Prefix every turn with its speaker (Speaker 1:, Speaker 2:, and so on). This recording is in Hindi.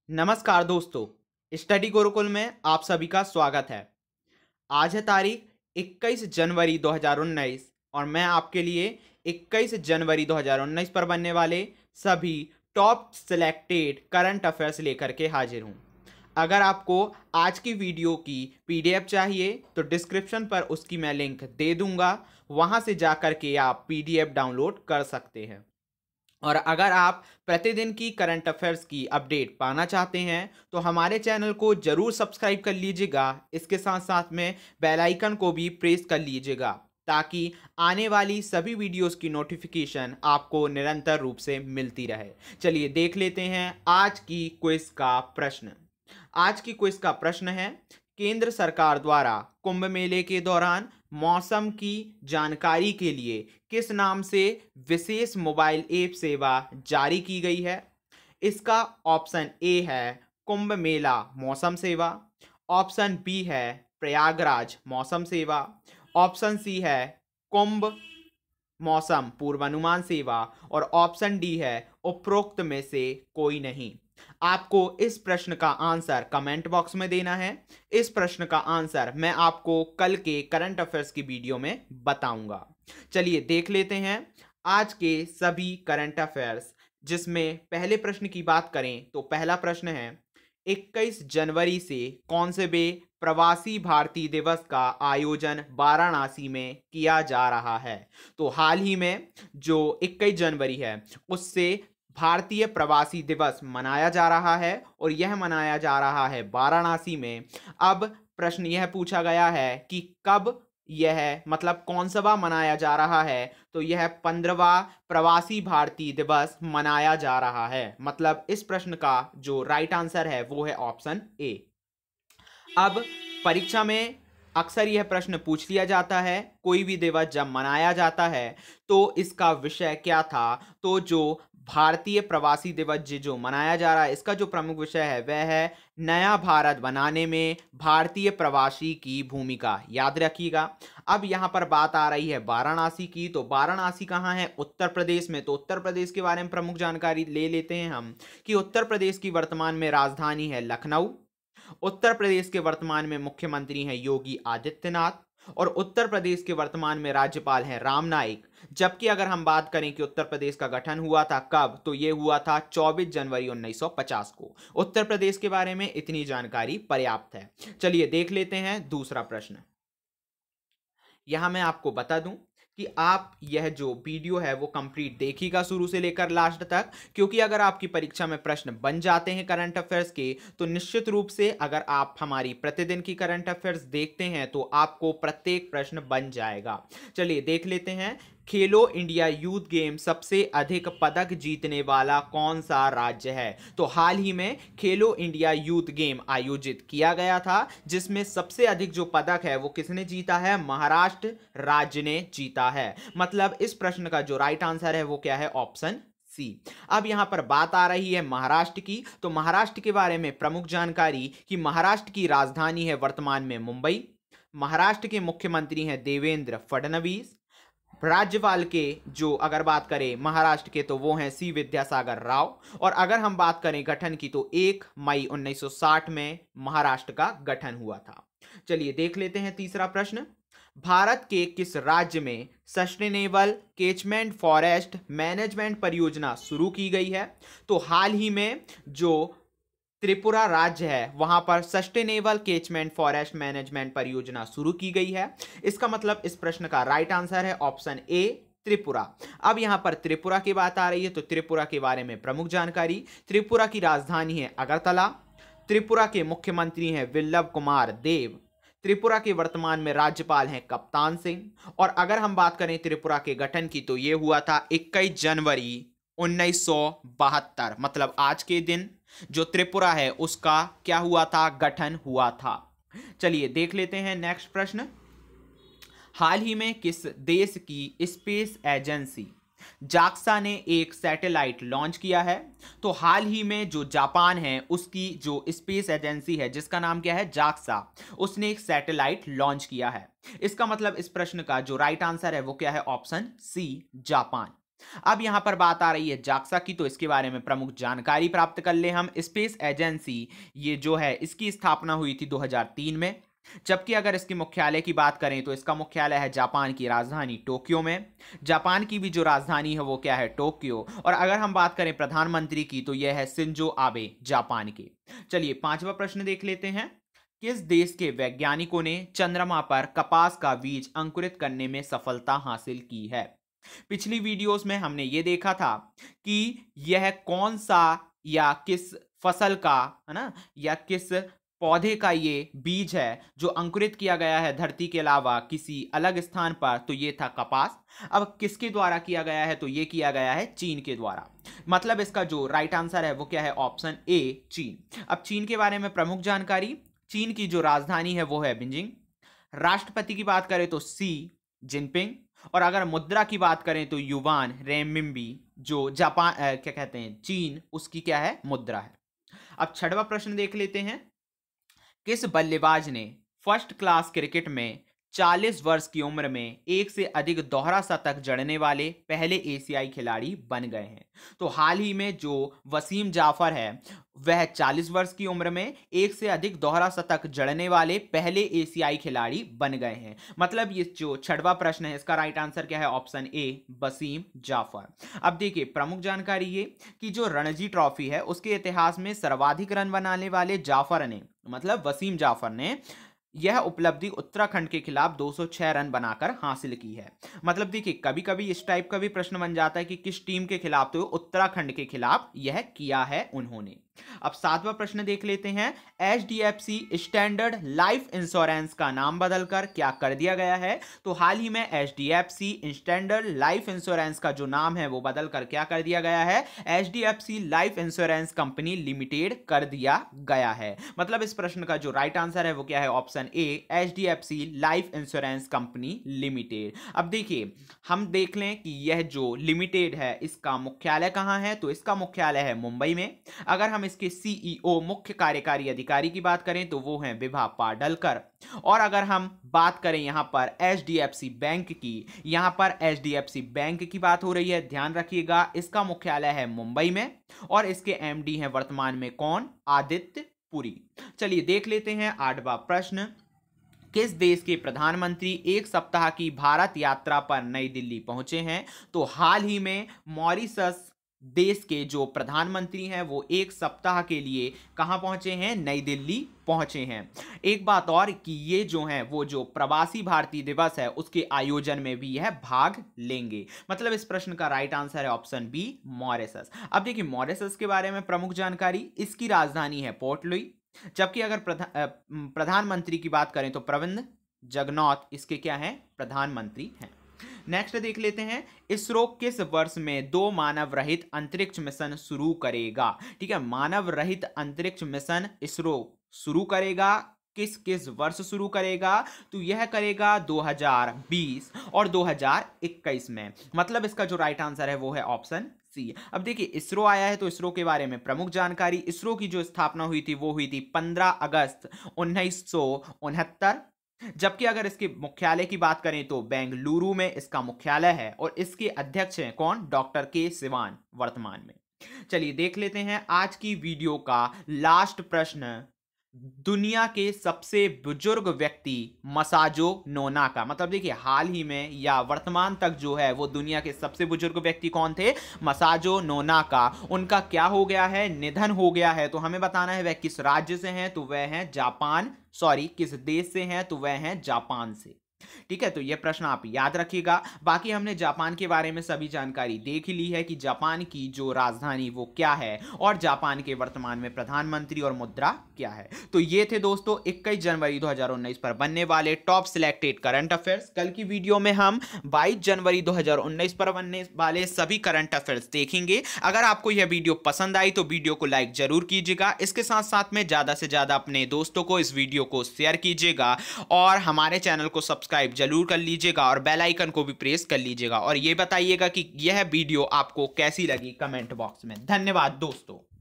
Speaker 1: नमस्कार दोस्तों, स्टडी गुरुकुल में आप सभी का स्वागत है। आज है तारीख 21 जनवरी 2019 और मैं आपके लिए 21 जनवरी 2019 पर बनने वाले सभी टॉप सिलेक्टेड करंट अफेयर्स लेकर के हाजिर हूं। अगर आपको आज की वीडियो की पीडीएफ चाहिए तो डिस्क्रिप्शन पर उसकी मैं लिंक दे दूंगा, वहां से जाकर के आप पीडीएफ डाउनलोड कर सकते हैं। और अगर आप प्रतिदिन की करंट अफेयर्स की अपडेट पाना चाहते हैं तो हमारे चैनल को जरूर सब्सक्राइब कर लीजिएगा। इसके साथ साथ में बेल आइकन को भी प्रेस कर लीजिएगा ताकि आने वाली सभी वीडियोस की नोटिफिकेशन आपको निरंतर रूप से मिलती रहे। चलिए देख लेते हैं आज की क्विज का प्रश्न। आज की क्विज का प्रश्न है, केंद्र सरकार द्वारा कुंभ मेले के दौरान मौसम की जानकारी के लिए किस नाम से विशेष मोबाइल ऐप सेवा जारी की गई है? इसका ऑप्शन ए है कुंभ मेला मौसम सेवा, ऑप्शन बी है प्रयागराज मौसम सेवा, ऑप्शन सी है कुंभ मौसम पूर्वानुमान सेवा और ऑप्शन डी है उपरोक्त में से कोई नहीं। आपको इस प्रश्न का आंसर कमेंट बॉक्स में देना है। इस प्रश्न का आंसर मैं आपको कल के करंट अफेयर्स की वीडियो में बताऊंगा। चलिए देख लेते हैं आज के सभी करंट अफेयर्स, जिसमें पहले प्रश्न की बात करें तो पहला प्रश्न है, 21 जनवरी से कौन से बे प्रवासी भारतीय दिवस का आयोजन वाराणसी में किया जा रहा है? तो हाल ही में जो 21 जनवरी है उससे भारतीय प्रवासी दिवस मनाया जा रहा है और यह मनाया जा रहा है वाराणसी में। अब प्रश्न यह पूछा गया है कि कब यह मतलब कौन सा मनाया जा रहा है? तो यह 15वां प्रवासी भारतीय दिवस मनाया जा रहा है। मतलब इस प्रश्न का जो राइट आंसर है वो है ऑप्शन ए। अब परीक्षा में अक्सर यह प्रश्न पूछ लिया जाता है, कोई भी दिवस जब मनाया जाता है तो इसका विषय क्या था? तो जो भारतीय प्रवासी दिवस जो मनाया जा रहा है इसका जो प्रमुख विषय है वह है नया भारत बनाने में भारतीय प्रवासी की भूमिका। याद रखिएगा। अब यहां पर बात आ रही है वाराणसी की, तो वाराणसी कहां है? उत्तर प्रदेश में। तो उत्तर प्रदेश के बारे में प्रमुख जानकारी ले लेते हैं हम कि उत्तर प्रदेश की वर्तमान में राजधानी है लखनऊ। उत्तर प्रदेश के वर्तमान में मुख्यमंत्री हैं योगी आदित्यनाथ और उत्तर प्रदेश के वर्तमान में राज्यपाल हैं राम नाईक। जबकि अगर हम बात करें कि उत्तर प्रदेश का गठन हुआ था कब, तो यह हुआ था 24 जनवरी 1950 को। उत्तर प्रदेश के बारे में इतनी जानकारी पर्याप्त है। चलिए देख लेते हैं दूसरा प्रश्न। यहां मैं आपको बता दूं कि आप यह जो वीडियो है वो कंप्लीट देखिएगा शुरू से लेकर लास्ट तक, क्योंकि अगर आपकी परीक्षा में प्रश्न बन जाते हैं करंट अफेयर्स के तो निश्चित रूप से अगर आप हमारी प्रतिदिन की करंट अफेयर्स देखते हैं तो आपको प्रत्येक प्रश्न बन जाएगा। चलिए देख लेते हैं, खेलो इंडिया यूथ गेम सबसे अधिक पदक जीतने वाला कौन सा राज्य है? तो हाल ही में खेलो इंडिया यूथ गेम आयोजित किया गया था जिसमें सबसे अधिक जो पदक है वो किसने जीता है? महाराष्ट्र राज्य ने जीता है। मतलब इस प्रश्न का जो राइट आंसर है वो क्या है? Option C. अब यहां पर बात आ रही है महाराष्ट्र की, तो महाराष्ट्र के बारे में प्रमुख जानकारी कि महाराष्ट्र की राजधानी है वर्तमान में मुंबई। महाराष्ट्र के मुख्यमंत्री हैं देवेंद्र फडणवीस। राज्यपाल के जो अगर बात करें महाराष्ट्र के तो वो हैं सी विद्यासागर राव। और अगर हम बात करें गठन की तो 1 मई 1960 में महाराष्ट्र का गठन हुआ था। चलिए देख लेते हैं तीसरा प्रश्न। भारत के किस राज्य में सस्टेनेबल कैचमेंट फॉरेस्ट मैनेजमेंट परियोजना शुरू की गई है? तो हाल ही में जो त्रिपुरा राज्य है वहां पर सस्टेनेबल कैचमेंट फॉरेस्ट मैनेजमेंट परियोजना शुरू की गई है। इसका मतलब इस प्रश्न का राइट आंसर है ऑप्शन ए त्रिपुरा। अब यहां पर त्रिपुरा की बात आ रही है तो त्रिपुरा के बारे में प्रमुख जानकारी, त्रिपुरा की राजधानी है अगरतला। त्रिपुरा के मुख्यमंत्री हैं विप्लव कुमार देव। त्रिपुरा के वर्तमान में राज्यपाल हैं कप्तान सिंह। और अगर हम बात करें त्रिपुरा के गठन की तो यह हुआ था 21 जनवरी 1972। मतलब आज के दिन जो त्रिपुरा है उसका क्या हुआ था? गठन हुआ था। चलिए देख लेते हैं नेक्स्ट प्रश्न। हाल ही में किस देश की स्पेस एजेंसी जाक्सा ने एक सैटेलाइट लॉन्च किया है? तो हाल ही में जो जापान है उसकी जो स्पेस एजेंसी है जिसका नाम क्या है? जाक्सा, उसने एक सैटेलाइट लॉन्च किया है। इसका मतलब इस प्रश्न का जो राइट आंसर है वो क्या है? Option C Japan. अब यहां पर बात आ रही है जाक्सा की, तो इसके बारे में प्रमुख जानकारी प्राप्त कर ले हम। स्पेस एजेंसी ये जो है इसकी स्थापना हुई थी 2003 में, जबकि अगर इसके मुख्यालय की बात करें तो इसका मुख्यालय है जापान की राजधानी टोक्यो में। जापान की भी जो राजधानी है वो क्या है, टोक्यो। और अगर हम बात करें प्रधानमंत्री की तो यह है शिंजो आबे, जापान के। चलिए पांचवा प्रश्न देख लेते हैं। किस देश के वैज्ञानिकों ने चंद्रमा पर कपास का बीज अंकुरित करने में सफलता हासिल की है? पिछली वीडियोस में हमने ये देखा था कि यह कौन सा या किस फसल का, है ना, या किस पौधे का ये बीज है जो अंकुरित किया गया है धरती के अलावा किसी अलग स्थान पर, तो ये था कपास। अब किसके द्वारा किया गया है, तो ये किया गया है चीन के द्वारा। मतलब इसका जो राइट आंसर है वो क्या है, ऑप्शन ए चीन। अब चीन के बारे में प्रमुख जानकारी, चीन की जो राजधानी है वो है बीजिंग। राष्ट्रपति की बात करें तो सी जिनपिंग। और अगर मुद्रा की बात करें तो युवान रेनमिनबी, जो जापान क्या कहते हैं चीन, उसकी क्या है, मुद्रा है। अब छठवां प्रश्न देख लेते हैं। किस बल्लेबाज ने फर्स्ट क्लास क्रिकेट में 40 वर्ष की उम्र में एक से अधिक दोहरा शतक जड़ने वाले पहले एशियाई खिलाड़ी बन गए हैं? तो हाल ही में जो वसीम जाफर है वह 40 वर्ष की उम्र में एक से अधिक दोहरा शतक जड़ने वाले पहले एशियाई खिलाड़ी बन गए हैं। मतलब ये जो छठवां प्रश्न है इसका राइट आंसर क्या है, ऑप्शन ए वसीम जाफर। अब देखिए प्रमुख जानकारी ये कि जो रणजी ट्रॉफी है उसके इतिहास में सर्वाधिक रन बनाने वाले जाफर ने, मतलब वसीम जाफर ने, यह उपलब्धि उत्तराखंड के खिलाफ 206 रन बनाकर हासिल की है। मतलब देखिए कभी कभी इस टाइप का भी प्रश्न बन जाता है कि किस टीम के खिलाफ, तो उत्तराखंड के खिलाफ यह किया है उन्होंने। अब सातवां प्रश्न देख लेते हैं। एचडीएफसी स्टैंडर्ड लाइफ इंश्योरेंस का नाम बदलकर क्या कर दिया गया है? तो हाल ही में एचडीएफसी स्टैंडर्ड लाइफ इंश्योरेंस का जो नाम है वो बदलकर क्या कर दिया गया है, HDFC life insurance company limited कर दिया गया है। मतलब इस प्रश्न का जो राइट आंसर है वो क्या है, option A HDFC life insurance company limited. अब देखिए हम देख लें कि यह जो लिमिटेड है इसका मुख्यालय कहां है, तो इसका मुख्यालय है मुंबई में। अगर हम इसके सीईओ मुख्य कार्यकारी अधिकारी की बात करें तो वो हैं विभा पाडलकर। और अगर हम बात करें यहां पर एचडीएफसी बैंक की, यहां पर एचडीएफसी बैंक की बात हो रही है, ध्यान रखिएगा इसका मुख्यालय है मुंबई में और इसके एमडी हैं वर्तमान में कौन, आदित्य पुरी। चलिए देख लेते हैं आठवां प्रश्न। किस देश के प्रधानमंत्री एक सप्ताह की भारत यात्रा पर नई दिल्ली पहुंचे हैं? तो हाल ही में मॉरिशस देश के जो प्रधानमंत्री हैं वो एक सप्ताह के लिए कहां पहुंचे हैं, नई दिल्ली पहुंचे हैं। एक बात और कि ये जो है वो जो प्रवासी भारतीय दिवस है उसके आयोजन में भी यह भाग लेंगे। मतलब इस प्रश्न का राइट आंसर है ऑप्शन बी मॉरिशस। अब देखिए मॉरिशस के बारे में प्रमुख जानकारी, इसकी राजधानी है पोर्ट लुई। जबकि अगर प्रधानमंत्री की बात करें तो प्रविंद जगनॉथ इसके क्या हैं, प्रधानमंत्री हैं। नेक्स्ट देख लेते हैं। इसरो किस वर्ष में 2 मानव रहित अंतरिक्ष मिशन शुरू करेगा? ठीक है, मानव रहित अंतरिक्ष मिशन इसरो शुरू करेगा। किस किस वर्ष शुरू करेगा? तो यह करेगा 2020 और 2021 में। मतलब इसका जो राइट आंसर है वो है ऑप्शन सी। अब देखिए इसरो आया है तो इसरो के बारे में प्रमुख जानकारी, इसरो की जो स्थापना हुई थी वो हुई थी 15 अगस्त 1969। जबकि अगर इसके मुख्यालय की बात करें तो बेंगलुरु में इसका मुख्यालय है और इसके अध्यक्ष हैं कौन, डॉक्टर के सिवान वर्तमान में। चलिए देख लेते हैं आज की वीडियो का लास्ट प्रश्न। दुनिया के सबसे बुजुर्ग व्यक्ति मसाजो नोनाका, मतलब देखिए हाल ही में या वर्तमान तक जो है वो दुनिया के सबसे बुजुर्ग व्यक्ति कौन थे, मसाजो नोनाका। उनका क्या हो गया है, निधन हो गया है। तो हमें बताना है वह किस राज्य से हैं, तो वह हैं जापान, सॉरी किस देश से हैं, तो वह हैं जापान से। ठीक है, तो यह प्रश्न आप याद रखिएगा। बाकी हमने जापान के बारे में सभी जानकारी देख ली है कि जापान की जो राजधानी वो क्या है और जापान के वर्तमान में प्रधानमंत्री और मुद्रा क्या है। तो ये थे दोस्तों 21 जनवरी 2019 पर बनने वाले टॉप सिलेक्टेड करंट अफेयर्स। कल की वीडियो में हम 22 जनवरी 2019 पर बनने वाले सभी करंट अफेयर्स देखेंगे। अगर आपको यह वीडियो पसंद आई तो वीडियो को लाइक जरूर कीजिएगा। इसके साथ साथ में ज्यादा से ज्यादा अपने दोस्तों को इस वीडियो को शेयर कीजिएगा और हमारे चैनल को सब्सक्राइब जरूर कर लीजिएगा और बेल आइकन को भी प्रेस कर लीजिएगा और ये बताइएगा कि यह वीडियो आपको कैसी लगी कमेंट बॉक्स में। धन्यवाद दोस्तों।